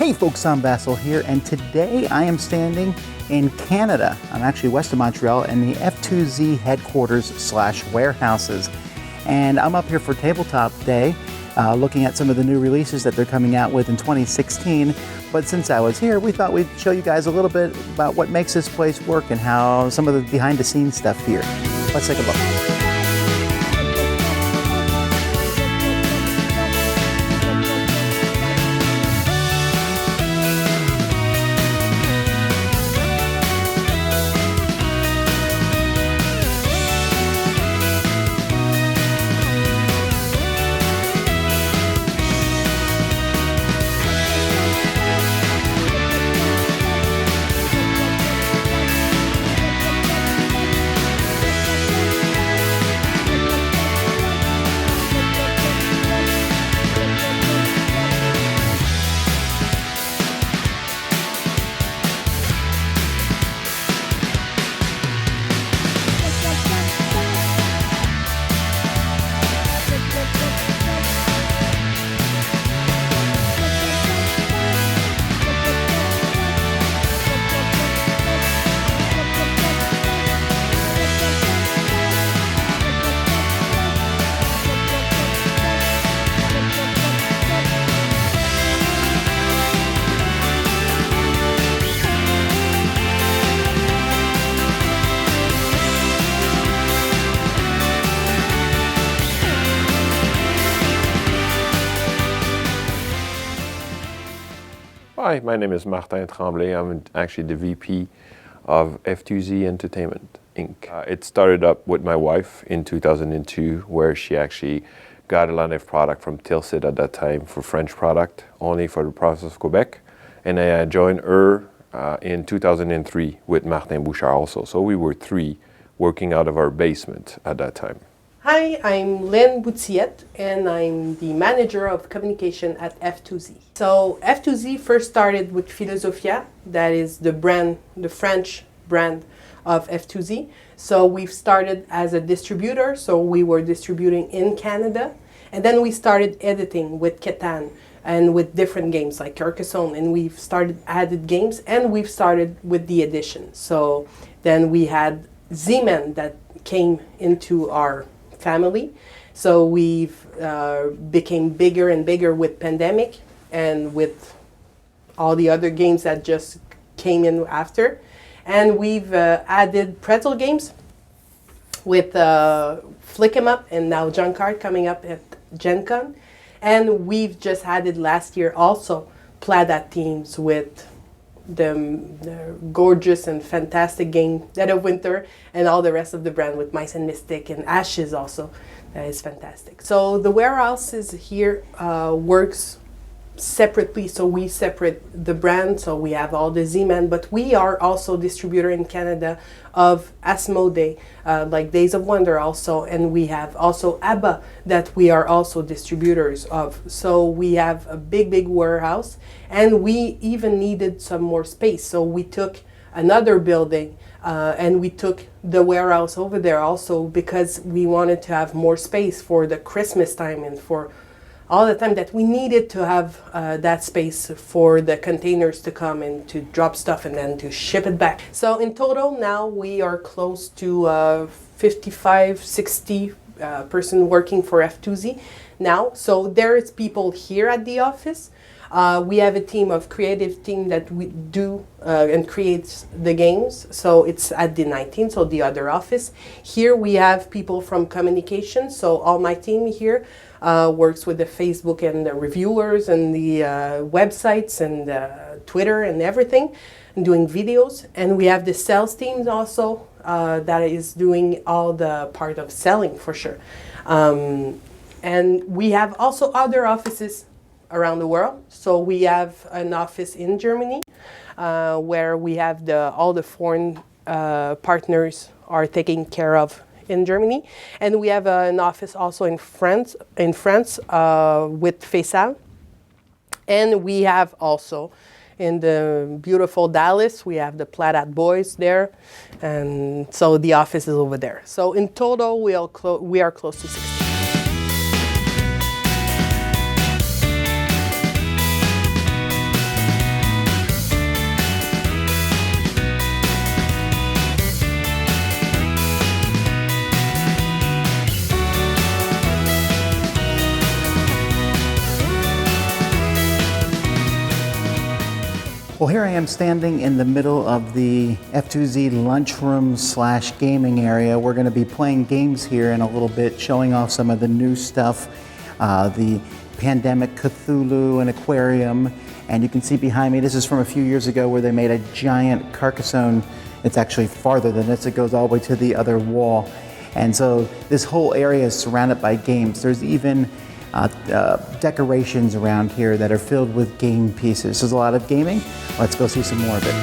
Hey folks, I'm Vasel here, and today I am standing in Canada. I'm actually west of Montreal in the F2Z headquarters / warehouses. And I'm up here for Tabletop Day, looking at some of the new releases that they're coming out with in 2016. But since I was here, we thought we'd show you guys a little bit about what makes this place work and how some of the behind the scenes stuff here. Let's take a look. Hi, my name is Martin Tremblay. I'm actually the VP of F2Z Entertainment, Inc. It started up with my wife in 2002, where she actually got a lot of product from Tilsit at that time for French product, only for the province of Quebec. And I joined her in 2003 with Martin Bouchard also. So we were three working out of our basement at that time. Hi, I'm Lynn Boutillette, and I'm the manager of communication at F2Z. So F2Z first started with Philosophia, that is the brand, the French brand of F2Z. So we've started as a distributor, so we were distributing in Canada. And then we started editing with Catan and with different games like Carcassonne, and we've started added games, and we've started with the edition. So then we had Z-Man that came into our family. So we've became bigger and bigger with pandemic and with all the other games that just came in after. And we've added pretzel games with Flick 'em Up and now Junkard coming up at Gen Con. And we've just added last year also Plada teams with the gorgeous and fantastic game Dead of Winter and all the rest of the brand with Mice and Mystic and Ashes also. That is fantastic. So the warehouses here works separately, so we separate the brand, so we have all the Z-Man, but we are also distributor in Canada of Asmodee, like Days of Wonder also, and we have also ABBA that we are also distributors of. So we have a big warehouse, and we even needed some more space, so we took another building and we took the warehouse over there also because we wanted to have more space for the Christmas time and for all the time that we needed to have that space for the containers to come and to drop stuff and then to ship it back. So in total now we are close to 55, 60 person working for F2Z now. So there is people here at the office. We have a team of creative team that we do and creates the games. So it's at the 19th, so the other office. Here we have people from communication. So all my team here works with the Facebook and the reviewers and the websites and Twitter and everything, and doing videos. And we have the sales teams also that is doing all the part of selling for sure. And we have also other offices around the world. So we have an office in Germany where we have all the foreign partners are taken care of in Germany, and we have an office also in France with Vasel, and we have also in the beautiful Dallas we have the Pladat boys there, and so the office is over there. So in total we are close to 60. Well, here I am standing in the middle of the F2Z lunchroom / gaming area. We're going to be playing games here in a little bit, showing off some of the new stuff, the Pandemic Cthulhu and Aquarium. And you can see behind me, this is from a few years ago where they made a giant Carcassonne. It's actually farther than this. It goes all the way to the other wall. And so this whole area is surrounded by games. There's even decorations around here that are filled with game pieces. There's a lot of gaming. Let's go see some more of it.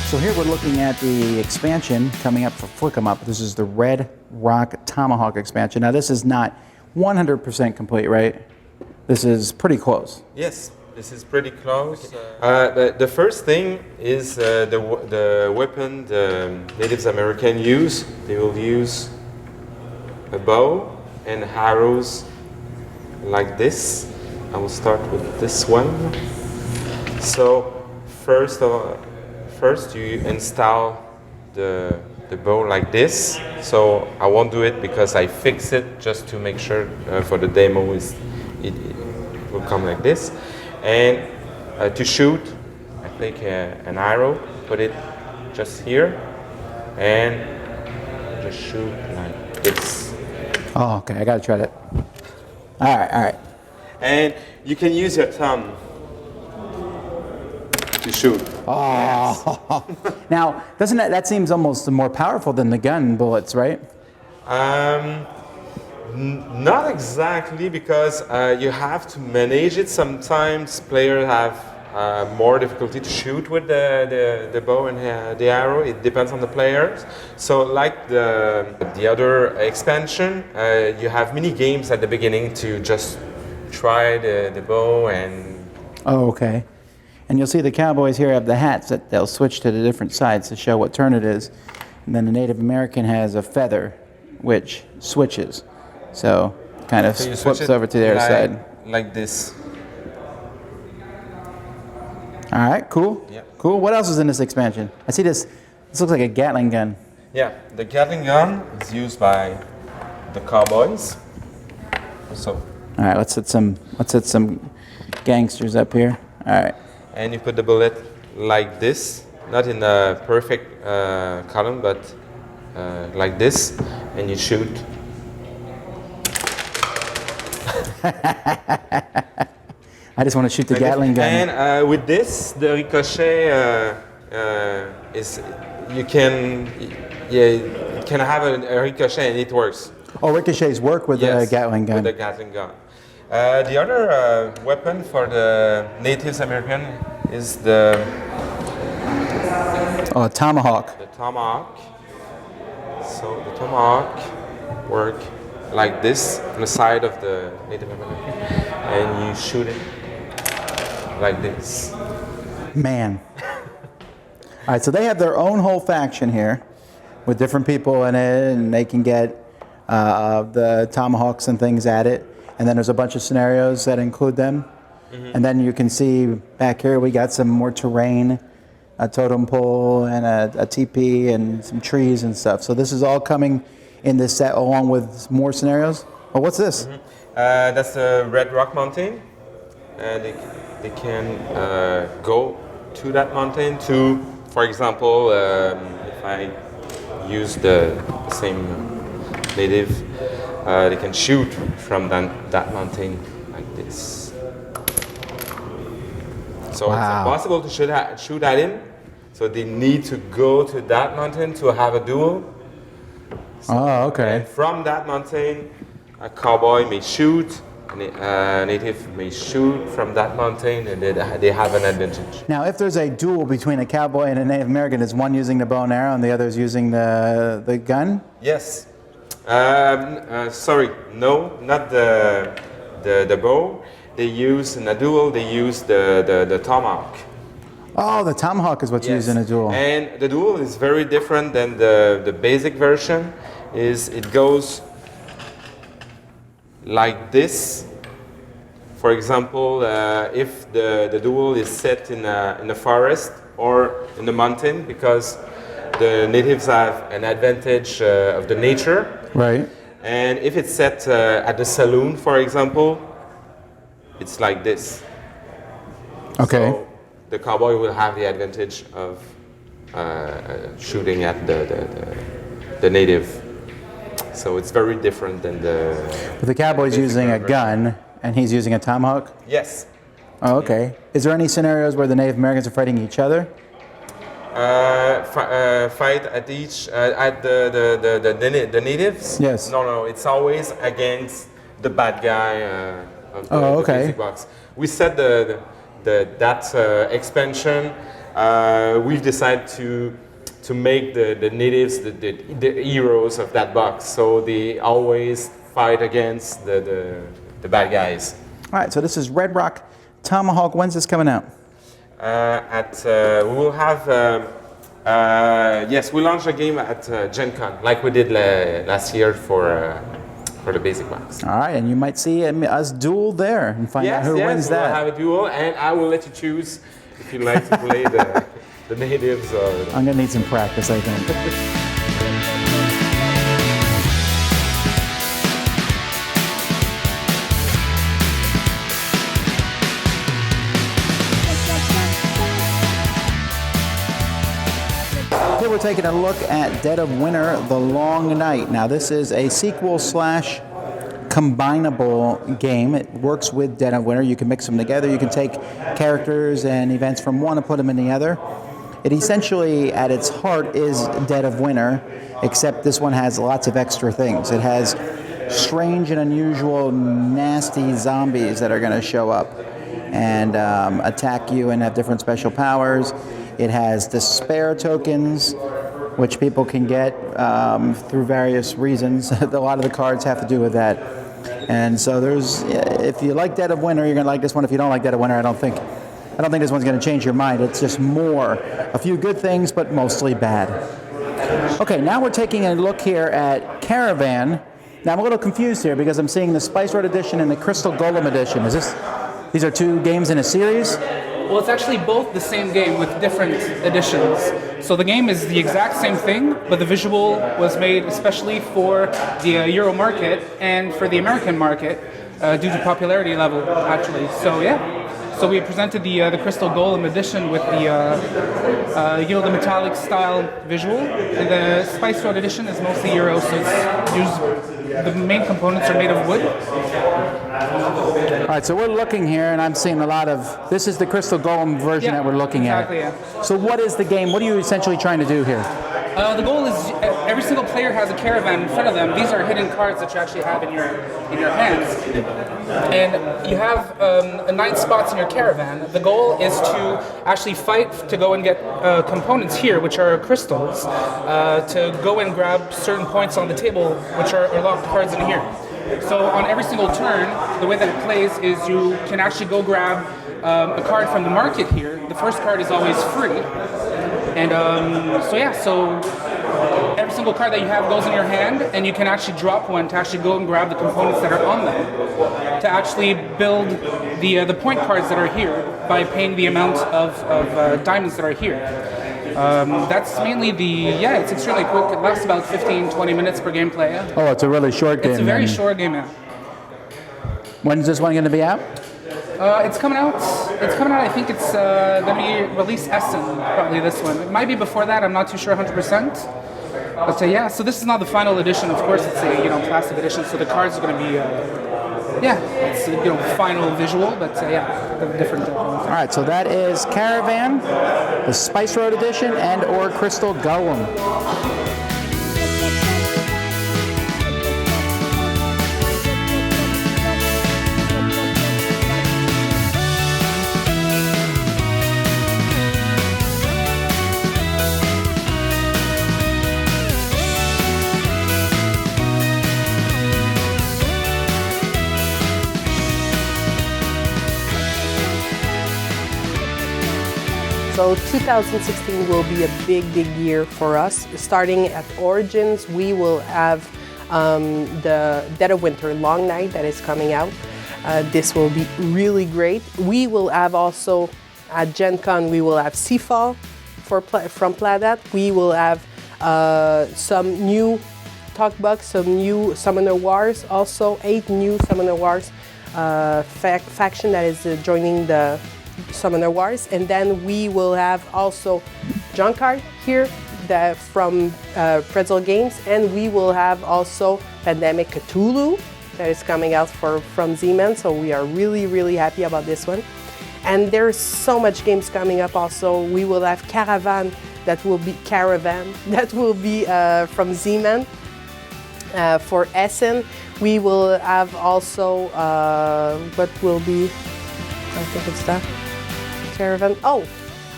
So here we're looking at the expansion coming up for Flick 'em Up. This is the Red Rock Tomahawk expansion. Now this is not 100% complete, right? This is pretty close. Yes, this is pretty close. The first thing is the weapon the Native Americans use. They will use a bow and arrows like this. I will start with this one. So first you install the bow like this. So I won't do it because I fix it just to make sure for the demo it will come like this. And to shoot, I take an arrow, put it just here, and just shoot like this. Oh, okay, I gotta try that. All right. And you can use your thumb to shoot. Oh, now doesn't that seems almost more powerful than the gun bullets, right? Not exactly, because you have to manage it. Sometimes players have more difficulty to shoot with the bow and the arrow. It depends on the players. So like the other expansion, you have mini games at the beginning to just try the bow and. Oh, okay. And you'll see the cowboys here have the hats that they'll switch to the different sides to show what turn it is. And then the Native American has a feather, which switches. So kind of flips over to the other side. Like this. All right, cool. Yeah. Cool. What else is in this expansion? I see this. This looks like a Gatling gun. Yeah, the Gatling gun is used by the cowboys. So. All right, let's hit some gangsters up here. All right. And you put the bullet like this, not in a perfect column, but like this, and you shoot. I just want to shoot the Gatling gun. And with this, the ricochet is it can have a ricochet and it works. Oh, ricochets work with the Gatling gun. With the Gatling gun. The other weapon for the Native American is the Tomahawk. The Tomahawk. So the Tomahawk work like this on the side of the Native American, and you shoot it like this. Man. All right, so they have their own whole faction here with different people in it, and they can get the tomahawks and things at it. And then there's a bunch of scenarios that include them. Mm-hmm. And then you can see back here we got some more terrain, a totem pole and a teepee and some trees and stuff. So this is all coming in this set along with more scenarios. Oh, what's this? Mm-hmm. That's the Red Rock Mountain. They can go to that mountain to, for example, if I use the same native, they can shoot from that mountain like this. So It's impossible to shoot at him. So they need to go to that mountain to have a duel. So, okay. And from that mountain, a cowboy may shoot, a native may shoot from that mountain, and they have an advantage. Now, if there's a duel between a cowboy and a Native American, is one using the bow and arrow and the other is using the gun? Yes. Sorry, no, not the bow. They use in a duel. They use the tomahawk. Oh, the tomahawk is what's used in a duel. And the duel is very different than the basic version. It goes like this, For example, if the duel is set in a forest or in the mountain, because the natives have an advantage of the nature. Right. And if it's set at the saloon, for example, it's like this. Okay. So the cowboy will have the advantage of shooting at the native. So it's very different than the... But the cowboy's using a gun, and he's using a tomahawk? Yes. Oh, okay. Is there any scenarios where the Native Americans are fighting each other? Fight at the natives? Yes. No, it's always against the bad guy of the basic box. We set that expansion. We've decided to make the natives the heroes of that box, so they always fight against the bad guys. All right, so this is Red Rock Tomahawk. When's this coming out? We will have we launch a game at Gen Con, like we did last year for the basic box. All right, and you might see us duel there and find out who wins that. We'll have a duel, and I will let you choose if you like to play the natives or... I'm gonna need some practice, I think. Here we're taking a look at Dead of Winter, The Long Night. Now this is a sequel slash combinable game. It works with Dead of Winter. You can mix them together. You can take characters and events from one and put them in the other. It essentially, at its heart, is Dead of Winter, except this one has lots of extra things. It has strange and unusual, nasty zombies that are going to show up and attack you and have different special powers. It has despair tokens, which people can get through various reasons. A lot of the cards have to do with that. And so if you like Dead of Winter, you're going to like this one. If you don't like Dead of Winter, I don't think this one's going to change your mind. It's just a few good things, but mostly bad. Okay, now we're taking a look here at Caravan. Now I'm a little confused here because I'm seeing the Spice Road edition and the Crystal Golem edition. These are two games in a series? Well, it's actually both the same game with different editions. So the game is the exact same thing, but the visual was made especially for the Euro market and for the American market due to popularity level, actually. So yeah. So we presented the Crystal Golem edition with the metallic style visual, and the Spice Road edition is mostly Euro, so the main components are made of wood. All right, so we're looking here, and I'm seeing a lot of. This is the Crystal Golem version that we're looking at. Yeah. So what is the game? What are you essentially trying to do here? The goal is every single player has a caravan in front of them. These are hidden cards that you actually have in your hands, and you have 9 spots in your caravan. The goal is to actually fight to go and get components here, which are crystals, to go and grab certain points on the table, which are locked cards in here. So on every single turn, the way that it plays is you can actually go grab a card from the market here. The first card is always free. And so every single card that you have goes in your hand, and you can actually drop one to actually go and grab the components that are on them, to actually build the point cards that are here by paying the amount of diamonds that are here. That's mainly it's extremely quick. It lasts about 15-20 minutes per gameplay. Oh, it's a really short game. It's a very short game, yeah. When's this one going to be out? It's coming out. I think it's going to be released Essen, probably this one. It might be before that. I'm not too sure 100%. But so this is not the final edition. Of course, it's a plastic edition, so the cards are going to be it's final visual, but different. All right, so that is Caravan, the Spice Road edition, and or Crystal Golem. So 2016 will be a big year for us. Starting at Origins, we will have the Dead of Winter Long Night that is coming out. This will be really great. We will have also at Gen Con, we will have Seafall from Pladat. We will have some new Talkbox, some new Summoner Wars, also 8 new Summoner Wars faction that is joining the Summoner Wars. And then we will have also Junkard here from Pretzel Games, and we will have also Pandemic Cthulhu that is coming out from Z-Man, so we are really, really happy about this one. And there's so much games coming up also. We will have Caravan that will be from Z-Man. For Essen, we will have also what will be, I think it's that, Caravan. Oh,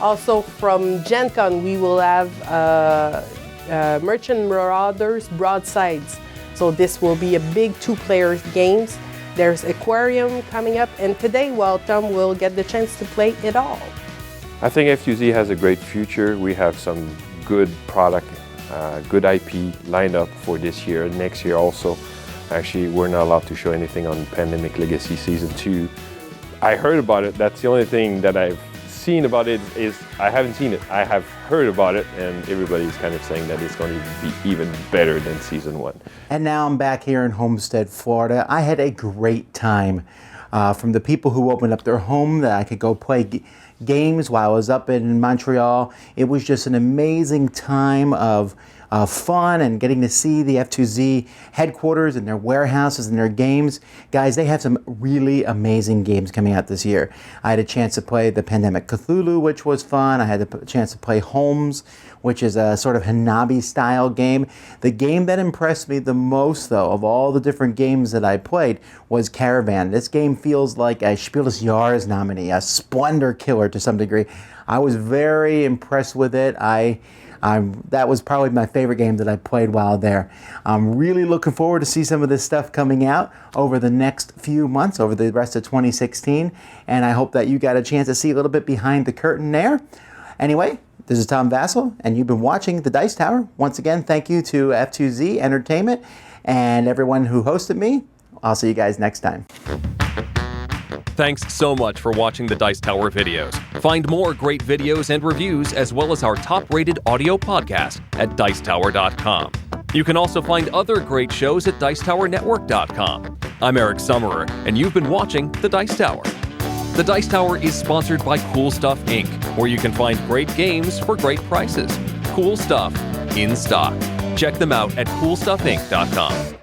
also from Gen Con, we will have Merchant Marauders Broadsides. So this will be a big 2-player games. There's Aquarium coming up, and today, well, Tom will get the chance to play it all. I think F2Z has a great future. We have some good product, good IP lined up for this year and next year also. Actually, we're not allowed to show anything on Pandemic Legacy Season 2. I heard about it. That's the only thing that I've seen about it is I haven't seen it. I have heard about it, and everybody's kind of saying that it's going to be even better than Season 1. And now I'm back here in Homestead, Florida. I had a great time from the people who opened up their home that I could go play games while I was up in Montreal. It was just an amazing time of fun and getting to see the F2Z headquarters and their warehouses and their games. Guys, they have some really amazing games coming out this year. I had a chance to play the Pandemic Cthulhu, which was fun. I had a chance to play Holmes, which is a sort of Hanabi style game. The game that impressed me the most, though, of all the different games that I played was Caravan. This game feels like a Spiel des Jahres nominee, a Splendor killer to some degree. I was very impressed with it. That was probably my favorite game that I played while there. I'm really looking forward to see some of this stuff coming out over the next few months, over the rest of 2016, and I hope that you got a chance to see a little bit behind the curtain there. Anyway, this is Tom Vasel, and you've been watching The Dice Tower. Once again, thank you to F2Z Entertainment and everyone who hosted me. I'll see you guys next time. Thanks so much for watching the Dice Tower videos. Find more great videos and reviews as well as our top-rated audio podcast at Dicetower.com. You can also find other great shows at Dicetowernetwork.com. I'm Eric Summerer, and you've been watching The Dice Tower. The Dice Tower is sponsored by Cool Stuff Inc., where you can find great games for great prices. Cool stuff in stock. Check them out at CoolStuffInc.com.